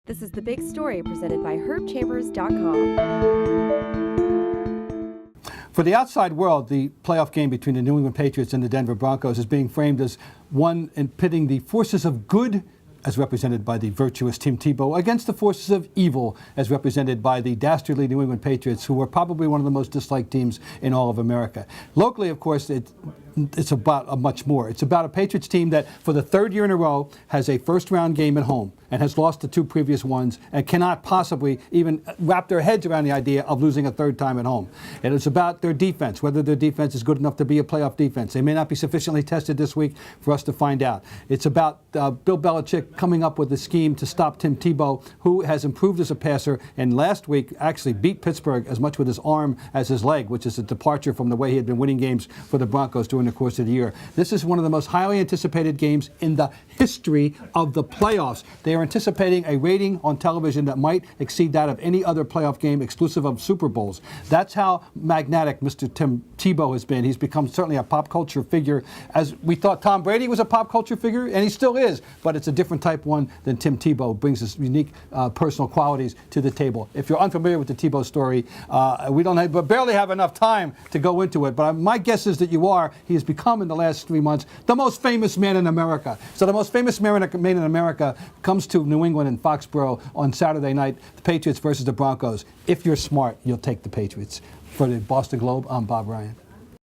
This is The Big Story presented by HerbChambers.com. For the outside world, the playoff game between the New England Patriots and the Denver Broncos is being framed as one in pitting the forces of good, as represented by the virtuous Tim Tebow, against the forces of evil, as represented by the dastardly New England Patriots, who were probably one of the most disliked teams in all of America. Locally, of course, it's about much more. It's about a Patriots team that, for the third year in a row, has a first-round game at home and has lost the two previous ones and cannot possibly even wrap their heads around the idea of losing a third time at home. And it's about their defense, whether their defense is good enough to be a playoff defense. They may not be sufficiently tested this week for us to find out. It's about Bill Belichick coming up with a scheme to stop Tim Tebow, who has improved as a passer, and last week actually beat Pittsburgh as much with his arm as his leg, which is a departure from the way he had been winning games for the Broncos during the course of the year. This is one of the most highly anticipated games in the history of the playoffs. They are anticipating a rating on television that might exceed that of any other playoff game exclusive of Super Bowls. That's how magnetic Mr. Tim Tebow has been. He's become certainly a pop culture figure, as we thought Tom Brady was a pop culture figure, and he still is, but it's a different type one than Tim Tebow. Brings his unique personal qualities to the table. If you're unfamiliar with the Tebow story, we barely have enough time to go into it, but my guess is that you are. He has become, in the last 3 months, the most famous man in America. So the most famous man in America comes to New England in Foxborough on Saturday night, the Patriots versus the Broncos. If you're smart, you'll take the Patriots. For the Boston Globe, I'm Bob Ryan.